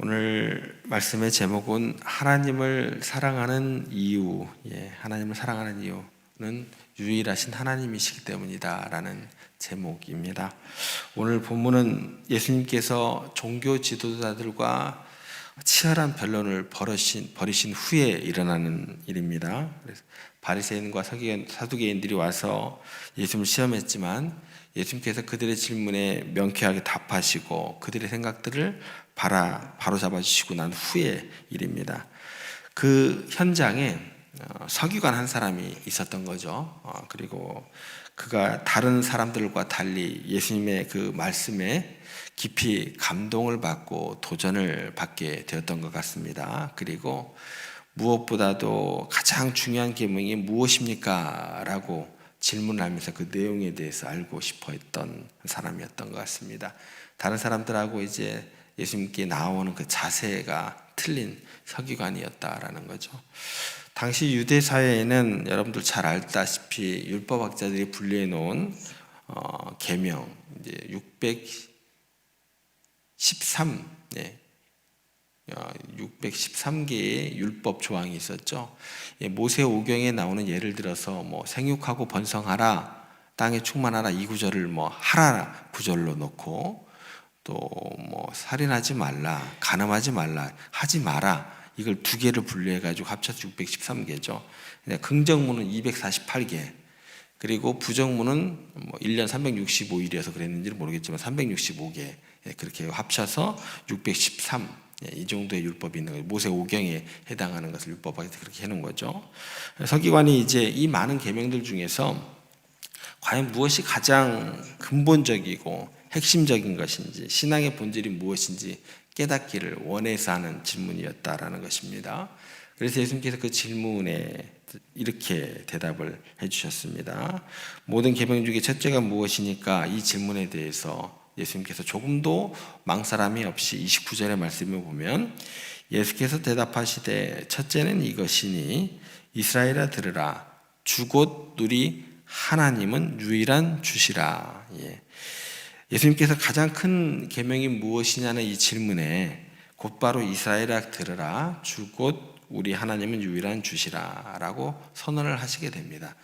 오늘 말씀의 제목은 하나님을 사랑하는 이유. 하나님을 사랑하는 이유는 유일하신 하나님이시기 때문이다 라는 제목입니다. 오늘 본문은 예수님께서 종교 지도자들과 치열한 변론을 벌이신 후에 일어나는 일입니다. 그래서 바리새인과 사두개인들이 와서 예수님을 시험했지만 예수님께서 그들의 질문에 명쾌하게 답하시고 그들의 생각들을 바로잡아 주시고 난 후의 일입니다. 그 현장에 서기관 한 사람이 있었던 거죠. 그리고 그가 다른 사람들과 달리 예수님의 그 말씀에 깊이 감동을 받고 도전을 받게 되었던 것 같습니다. 그리고 무엇보다도 가장 중요한 계명이 무엇입니까? 라고 질문을 하면서 그 내용에 대해서 알고 싶어 했던 사람이었던 것 같습니다. 다른 사람들하고 이제 예수님께 나오는 그 자세가 틀린 서기관이었다라는 거죠. 당시 유대 사회에는 여러분들 잘 알다시피 율법학자들이 분리해 놓은 계명 이제 613개의 율법 조항이 있었죠. 모세 오경에 나오는 예를 들어서 생육하고 번성하라, 땅에 충만하라 이 구절을 하라 구절로 놓고 또 살인하지 말라, 간음하지 말라, 하지 마라 이걸 두 개를 분류해 가지고 합쳐서 613개죠. 긍정문은 248개. 그리고 부정문은 1년 365일이어서 그랬는지는 모르겠지만 365개. 그렇게 합쳐서 613. 이 정도의 율법이 있는 거예요. 모세 오경에 해당하는 것을 율법하게 그렇게 해놓은 거죠. 서기관이 이제 이 많은 계명들 중에서 과연 무엇이 가장 근본적이고 핵심적인 것인지, 신앙의 본질이 무엇인지 깨닫기를 원해서 하는 질문이었다라는 것입니다. 그래서 예수님께서 그 질문에 이렇게 대답을 해주셨습니다. 모든 계명 중에 첫째가 무엇이니까 이 질문에 대해서 예수님께서 조금도 망설임이 없이 29절의 말씀을 보면 예수께서 대답하시되 첫째는 이것이니 이스라엘아 들으라 주 곧 우리 하나님은 유일한 주시라. 예수님께서 가장 큰 계명이 무엇이냐는 이 질문에 곧바로 이스라엘아 들으라 주 곧 우리 하나님은 유일한 주시라 라고 선언을 하시게 됩니다.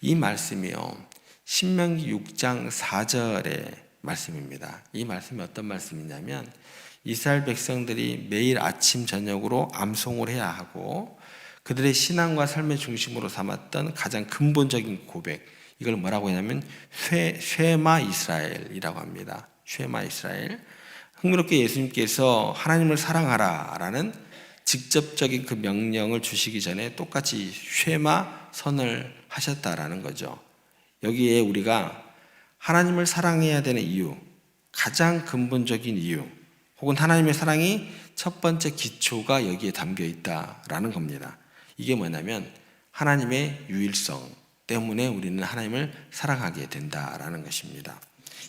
이 말씀이요 신명기 6장 4절의 말씀입니다. 이 말씀이 어떤 말씀이냐면 이스라엘 백성들이 매일 아침 저녁으로 암송을 해야 하고 그들의 신앙과 삶의 중심으로 삼았던 가장 근본적인 고백, 이걸 뭐라고 하냐면 쉐마 이스라엘이라고 합니다. 쉐마 이스라엘. 흥미롭게 예수님께서 하나님을 사랑하라 라는 직접적인 그 명령을 주시기 전에 똑같이 쉐마 선을 하셨다라는 거죠. 여기에 우리가 하나님을 사랑해야 되는 이유, 가장 근본적인 이유, 혹은 하나님의 사랑이 첫 번째 기초가 여기에 담겨 있다라는 겁니다. 이게 뭐냐면 하나님의 유일성 때문에 우리는 하나님을 사랑하게 된다라는 것입니다.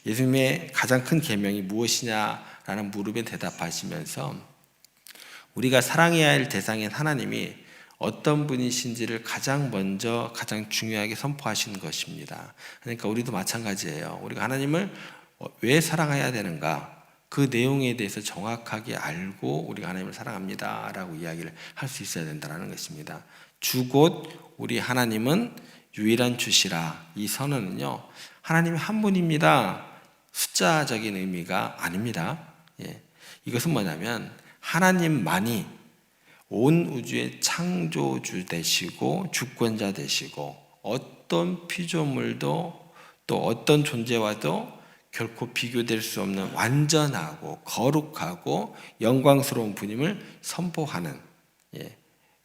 예수님의 가장 큰 계명이 무엇이냐라는 물음에 대답하시면서 우리가 사랑해야 할 대상인 하나님이 어떤 분이신지를 가장 먼저 가장 중요하게 선포하신 것입니다. 그러니까 우리도 마찬가지예요. 우리가 하나님을 왜 사랑해야 되는가, 그 내용에 대해서 정확하게 알고 우리가 하나님을 사랑합니다 라고 이야기를 할 수 있어야 된다는 것입니다. 주 곧 우리 하나님은 유일한 주시라. 이 선언은요 하나님이 한 분입니다, 숫자적인 의미가 아닙니다. 이것은 뭐냐면 하나님만이 온 우주의 창조주 되시고 주권자 되시고 어떤 피조물도 또 어떤 존재와도 결코 비교될 수 없는 완전하고 거룩하고 영광스러운 분임을 선포하는,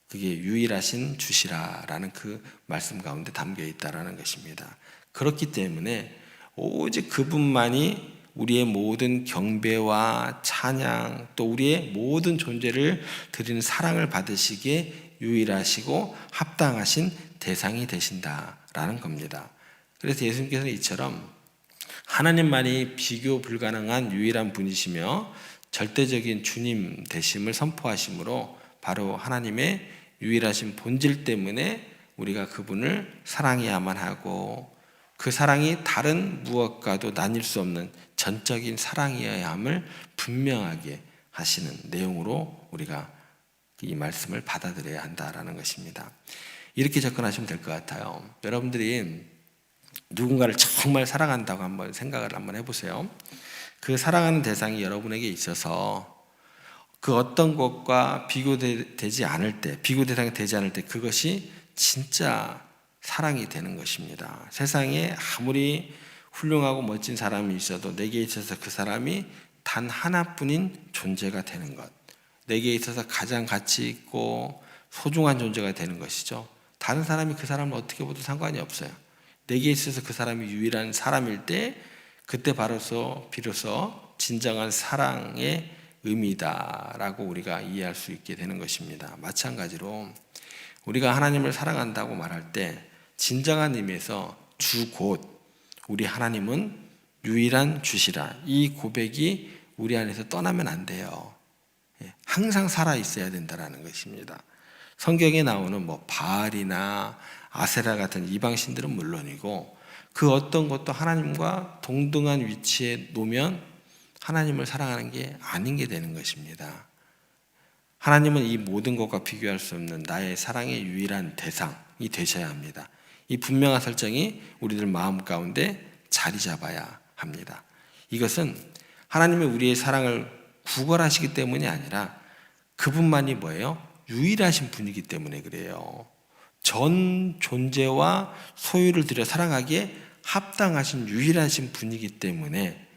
그게 유일하신 주시라라는 그 말씀 가운데 담겨 있다라는 것입니다. 그렇기 때문에 오직 그분만이 우리의 모든 경배와 찬양 또 우리의 모든 존재를 드리는 사랑을 받으시기에 유일하시고 합당하신 대상이 되신다라는 겁니다. 그래서 예수님께서는 이처럼 하나님만이 비교 불가능한 유일한 분이시며 절대적인 주님 되심을 선포하심으로 바로 하나님의 유일하신 본질 때문에 우리가 그분을 사랑해야만 하고 그 사랑이 다른 무엇과도 나뉠 수 없는 전적인 사랑이어야 함을 분명하게 하시는 내용으로 우리가 이 말씀을 받아들여야 한다라는 것입니다. 이렇게 접근하시면 될 것 같아요. 여러분들이 누군가를 정말 사랑한다고 한번 생각을 한번 해보세요. 그 사랑하는 대상이 여러분에게 있어서 그 어떤 것과 비교되지 않을 때, 비교 대상이 되지 않을 때 그것이 진짜 사랑이 되는 것입니다. 세상에 아무리 훌륭하고 멋진 사람이 있어도 내게 있어서 그 사람이 단 하나뿐인 존재가 되는 것, 내게 있어서 가장 가치 있고 소중한 존재가 되는 것이죠. 다른 사람이 그 사람을 어떻게 보도 상관이 없어요. 내게 있어서 그 사람이 유일한 사람일 때 그때 비로소 진정한 사랑의 의미다라고 우리가 이해할 수 있게 되는 것입니다. 마찬가지로 우리가 하나님을 사랑한다고 말할 때 진정한 의미에서 주 곧 우리 하나님은 유일한 주시라, 이 고백이 우리 안에서 떠나면 안 돼요. 항상 살아 있어야 된다는 것입니다. 성경에 나오는 바알이나 아세라 같은 이방신들은 물론이고 그 어떤 것도 하나님과 동등한 위치에 놓으면 하나님을 사랑하는 게 아닌 게 되는 것입니다. 하나님은 이 모든 것과 비교할 수 없는 나의 사랑의 유일한 대상이 되셔야 합니다. 이 분명한 설정이 우리들 마음 가운데 자리 잡아야 합니다. 이것은 하나님이 우리의 사랑을 구걸하시기 때문이 아니라 그분만이 뭐예요? 유일하신 분이기 때문에 그래요. 전 존재와 소유를 들여 사랑하기에 합당하신 유일하신 분이기 때문에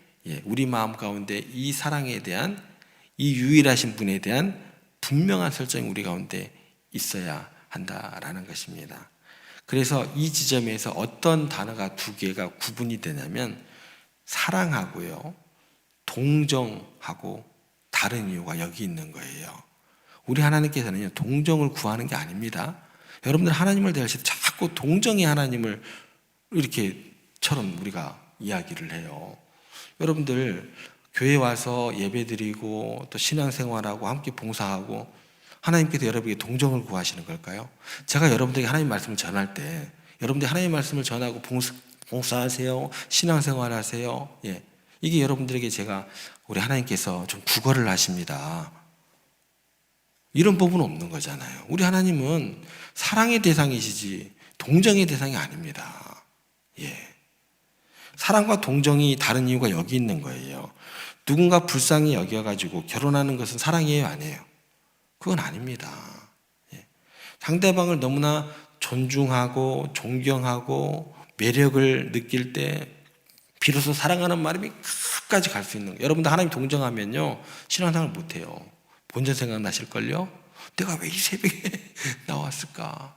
우리 마음 가운데 이 사랑에 대한, 이 유일하신 분에 대한 분명한 설정이 우리 가운데 있어야 한다라는 것입니다. 그래서 이 지점에서 어떤 단어가 두 개가 구분이 되냐면 사랑하고요, 동정하고 다른 이유가 여기 있는 거예요. 우리 하나님께서는 동정을 구하는 게 아닙니다. 여러분들 하나님을 대하실 때 자꾸 동정의 하나님을 이렇게처럼 우리가 이야기를 해요. 여러분들 교회 와서 예배드리고 또 신앙생활하고 함께 봉사하고 하나님께서 여러분에게 동정을 구하시는 걸까요? 제가 여러분들에게 하나님 말씀을 전할 때 여러분들이 하나님 말씀을 전하고 봉사하세요, 신앙생활하세요, 이게 여러분들에게 제가 우리 하나님께서 좀 구걸을 하십니다, 이런 법은 없는 거잖아요. 우리 하나님은 사랑의 대상이시지 동정의 대상이 아닙니다. 사랑과 동정이 다른 이유가 여기 있는 거예요. 누군가 불쌍히 여겨가지고 결혼하는 것은 사랑이에요, 아니에요? 그건 아닙니다. 상대방을 너무나 존중하고 존경하고 매력을 느낄 때 비로소 사랑하는 마음이 끝까지 갈 수 있는 거예요. 여러분들 하나님 동정하면요 신앙생활 못해요. 본전 생각나실걸요? 내가 왜 이 새벽에 나왔을까?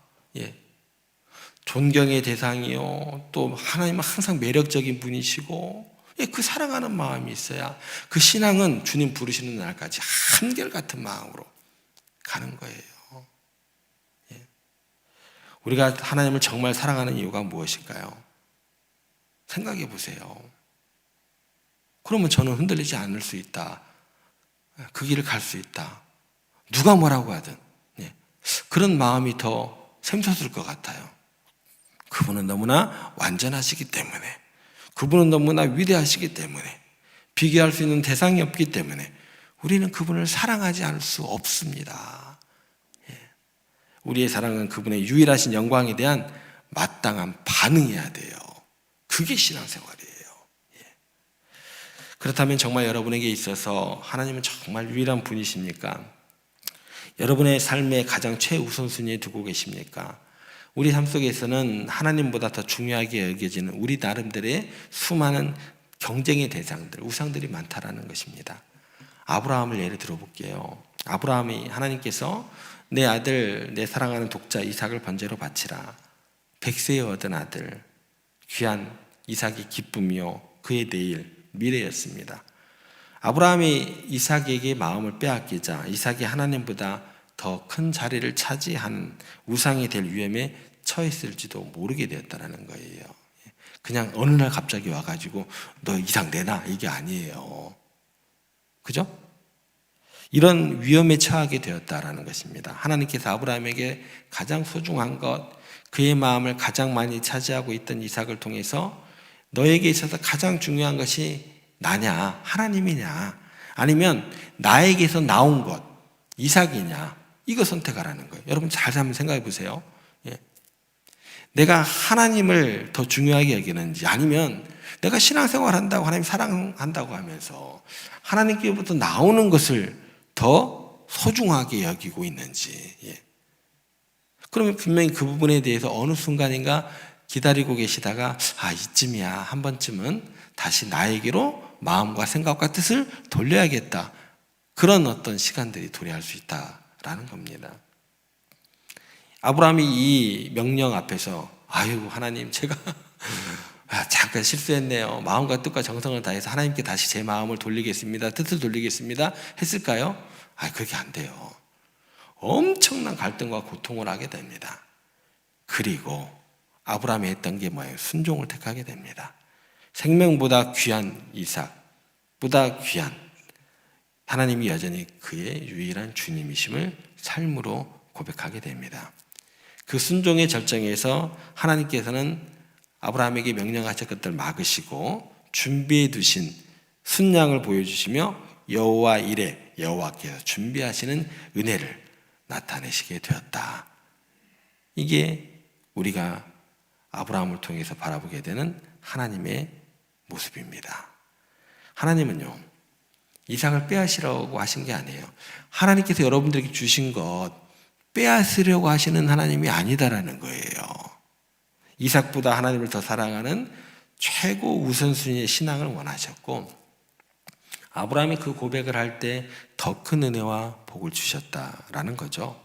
존경의 대상이요, 또 하나님은 항상 매력적인 분이시고 그 사랑하는 마음이 있어야 그 신앙은 주님 부르시는 날까지 한결같은 마음으로 가는 거예요. 우리가 하나님을 정말 사랑하는 이유가 무엇일까요? 생각해 보세요. 그러면 저는 흔들리지 않을 수 있다, 그 길을 갈 수 있다, 누가 뭐라고 하든 그런 마음이 더 샘솟을 것 같아요. 그분은 너무나 완전하시기 때문에, 그분은 너무나 위대하시기 때문에, 비교할 수 있는 대상이 없기 때문에 우리는 그분을 사랑하지 않을 수 없습니다. 우리의 사랑은 그분의 유일하신 영광에 대한 마땅한 반응이어야 돼요. 그게 신앙생활이에요. 그렇다면 정말 여러분에게 있어서 하나님은 정말 유일한 분이십니까? 여러분의 삶의 가장 최우선순위에 두고 계십니까? 우리 삶 속에서는 하나님보다 더 중요하게 여겨지는 우리 나름대로의 수많은 경쟁의 대상들, 우상들이 많다라는 것입니다. 아브라함을 예를 들어볼게요. 아브라함이 하나님께서 내 아들, 내 사랑하는 독자 이삭을 번제로 바치라, 100세에 얻은 아들, 귀한 이삭이 기쁨이요 그의 내일 미래였습니다. 아브라함이 이삭에게 마음을 빼앗기자 이삭이 하나님보다 더 큰 자리를 차지한 우상이 될 위험에 처했을지도 모르게 되었다는 거예요. 그냥 어느 날 갑자기 와가지고 너 이삭 내놔, 이게 아니에요. 그죠? 이런 위험에 처하게 되었다라는 것입니다. 하나님께서 아브라함에게 가장 소중한 것, 그의 마음을 가장 많이 차지하고 있던 이삭을 통해서 너에게 있어서 가장 중요한 것이 나냐, 하나님이냐, 아니면 나에게서 나온 것, 이삭이냐, 이거 선택하라는 거예요. 여러분 잘 한번 생각해 보세요. 예. 내가 하나님을 더 중요하게 여기는지, 아니면 내가 신앙생활 한다고, 하나님 사랑한다고 하면서 하나님께로부터 나오는 것을 더 소중하게 여기고 있는지. 예. 그러면 분명히 그 부분에 대해서 어느 순간인가 기다리고 계시다가 이쯤이야, 한 번쯤은 다시 나에게로 마음과 생각과 뜻을 돌려야겠다, 그런 어떤 시간들이 도래할 수 있다라는 겁니다. 아브라함이 이 명령 앞에서 하나님, 제가 잠깐 실수했네요, 마음과 뜻과 정성을 다해서 하나님께 다시 제 마음을 돌리겠습니다, 뜻을 돌리겠습니다 했을까요? 그렇게 안 돼요. 엄청난 갈등과 고통을 하게 됩니다. 그리고 아브라함이 했던 게 뭐예요? 순종을 택하게 됩니다. 생명보다 귀한 이삭보다 귀한 하나님이 여전히 그의 유일한 주님이심을 삶으로 고백하게 됩니다. 그 순종의 절정에서 하나님께서는 아브라함에게 명령하신 것들을 막으시고 준비해 두신 순양을 보여주시며 여호와 이레, 여호와께서 준비하시는 은혜를 나타내시게 되었다. 이게 우리가 아브라함을 통해서 바라보게 되는 하나님의 모습입니다. 하나님은요, 이삭을 빼앗으려고 하신 게 아니에요. 하나님께서 여러분들에게 주신 것 빼앗으려고 하시는 하나님이 아니다라는 거예요. 이삭보다 하나님을 더 사랑하는 최고 우선순위의 신앙을 원하셨고, 아브라함이 그 고백을 할 때 더 큰 은혜와 복을 주셨다라는 거죠.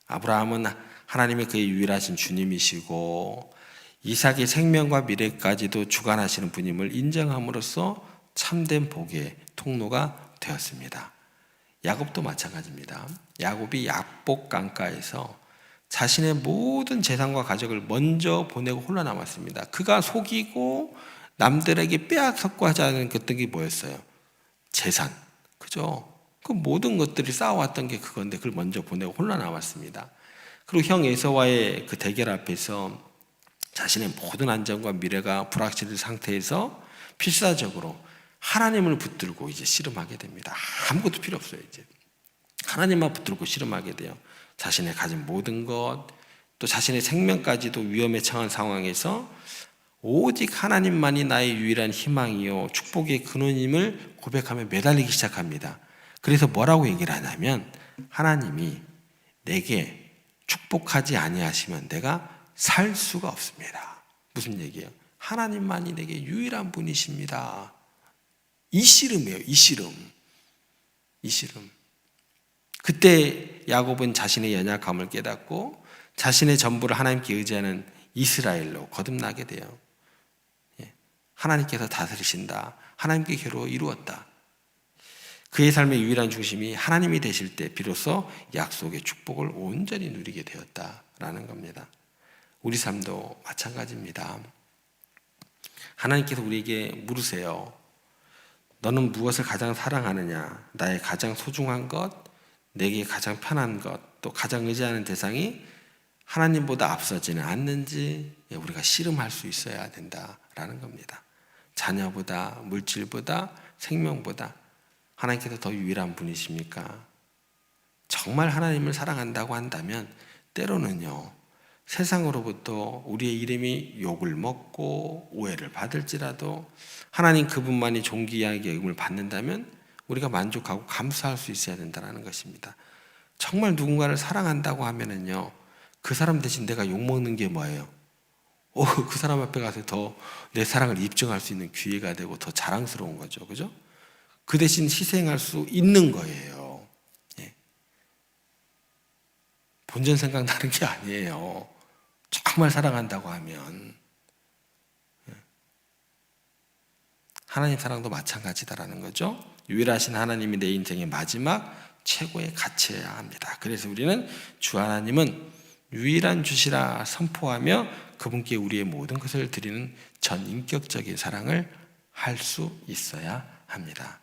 아브라함은 하나님의 그의 유일하신 주님이시고 이삭의 생명과 미래까지도 주관하시는 분임을 인정함으로써 참된 복의 통로가 되었습니다. 야곱도 마찬가지입니다. 야곱이 약복 강가에서 자신의 모든 재산과 가족을 먼저 보내고 홀로 남았습니다. 그가 속이고 남들에게 빼앗았고 하지 않은 것들이 뭐였어요? 재산. 그죠? 그 모든 것들이 쌓아왔던 게 그건데 그걸 먼저 보내고 홀로 남았습니다. 그리고 형 에서와의 그 대결 앞에서 자신의 모든 안전과 미래가 불확실한 상태에서 필사적으로 하나님을 붙들고 이제 씨름하게 됩니다. 아무것도 필요 없어요. 이제 하나님만 붙들고 씨름하게 돼요. 자신의 가진 모든 것, 또 자신의 생명까지도 위험에 처한 상황에서 오직 하나님만이 나의 유일한 희망이요 축복의 근원임을 고백하며 매달리기 시작합니다. 그래서 뭐라고 얘기를 하냐면, 하나님이 내게 축복하지 아니하시면 내가 살 수가 없습니다. 무슨 얘기예요? 하나님만이 내게 유일한 분이십니다. 이 씨름이에요. 이 씨름. 그때 야곱은 자신의 연약함을 깨닫고 자신의 전부를 하나님께 의지하는 이스라엘로 거듭나게 돼요. 하나님께서 다스리신다, 하나님께 겨루 이루었다. 그의 삶의 유일한 중심이 하나님이 되실 때 비로소 약속의 축복을 온전히 누리게 되었다라는 겁니다. 우리 삶도 마찬가지입니다. 하나님께서 우리에게 물으세요. 너는 무엇을 가장 사랑하느냐? 나의 가장 소중한 것, 내게 가장 편한 것, 또 가장 의지하는 대상이 하나님보다 앞서지는 않는지 우리가 씨름할 수 있어야 된다라는 겁니다. 자녀보다, 물질보다, 생명보다 하나님께서 더 유일한 분이십니까? 정말 하나님을 사랑한다고 한다면 때로는요, 세상으로부터 우리의 이름이 욕을 먹고 오해를 받을지라도 하나님 그분만이 존귀하게 여김을 받는다면 우리가 만족하고 감사할 수 있어야 된다는 것입니다. 정말 누군가를 사랑한다고 하면은요, 그 사람 대신 내가 욕먹는 게 뭐예요? 그 사람 앞에 가서 더 내 사랑을 입증할 수 있는 기회가 되고 더 자랑스러운 거죠. 그죠? 그 대신 희생할 수 있는 거예요. 예. 본전 생각나는 게 아니에요. 정말 사랑한다고 하면. 예. 하나님 사랑도 마찬가지다라는 거죠. 유일하신 하나님이 내 인생의 마지막 최고의 가치여야 합니다. 그래서 우리는 주 하나님은 유일한 주시라 선포하며 그분께 우리의 모든 것을 드리는 전인격적인 사랑을 할 수 있어야 합니다.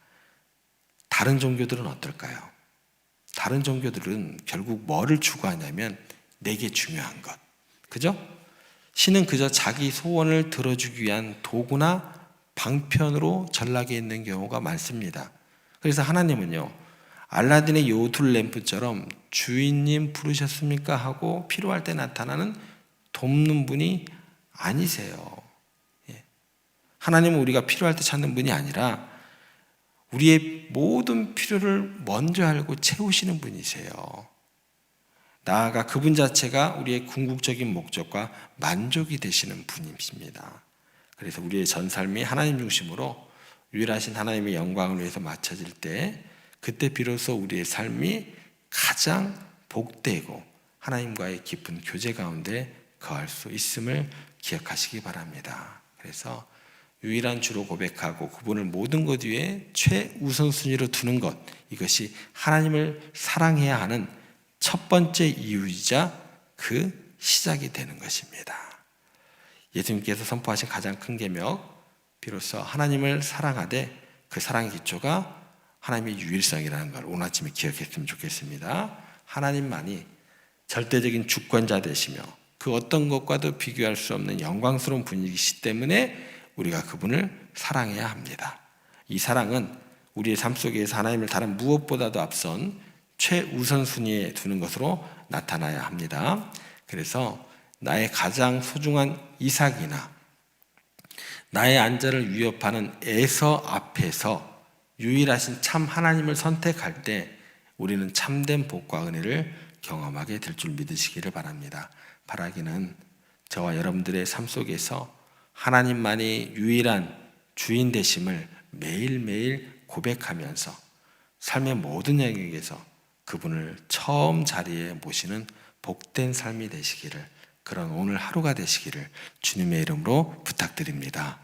다른 종교들은 어떨까요? 다른 종교들은 결국 뭐를 추구하냐면 내게 중요한 것. 그죠? 신은 그저 자기 소원을 들어주기 위한 도구나 방편으로 전락해 있는 경우가 많습니다. 그래서 하나님은요, 알라딘의 요술 램프처럼 주인님 부르셨습니까? 하고 필요할 때 나타나는 돕는 분이 아니세요. 하나님은 우리가 필요할 때 찾는 분이 아니라 우리의 모든 필요를 먼저 알고 채우시는 분이세요. 나아가 그분 자체가 우리의 궁극적인 목적과 만족이 되시는 분이십니다. 그래서 우리의 전 삶이 하나님 중심으로 유일하신 하나님의 영광을 위해서 맞춰질 때, 그때 비로소 우리의 삶이 가장 복되고 하나님과의 깊은 교제 가운데 거할 수 있음을 기억하시기 바랍니다. 그래서 유일한 주로 고백하고 그분을 모든 것 위에 최우선순위로 두는 것, 이것이 하나님을 사랑해야 하는 첫 번째 이유이자 그 시작이 되는 것입니다. 예수님께서 선포하신 가장 큰 계명, 비로소 하나님을 사랑하되 그 사랑의 기초가 하나님의 유일성이라는 걸 오늘 아침에 기억했으면 좋겠습니다. 하나님만이 절대적인 주권자 되시며 그 어떤 것과도 비교할 수 없는 영광스러운 분이시기 때문에 우리가 그분을 사랑해야 합니다. 이 사랑은 우리의 삶 속에서 하나님을 다른 무엇보다도 앞선 최우선순위에 두는 것으로 나타나야 합니다. 그래서 나의 가장 소중한 이삭이나 나의 안전을 위협하는 에서 앞에서 유일하신 참 하나님을 선택할 때 우리는 참된 복과 은혜를 경험하게 될 줄 믿으시기를 바랍니다. 바라기는 저와 여러분들의 삶 속에서 하나님만이 유일한 주인 되심을 매일매일 고백하면서 삶의 모든 영역에서 그분을 처음 자리에 모시는 복된 삶이 되시기를, 그런 오늘 하루가 되시기를 주님의 이름으로 부탁드립니다.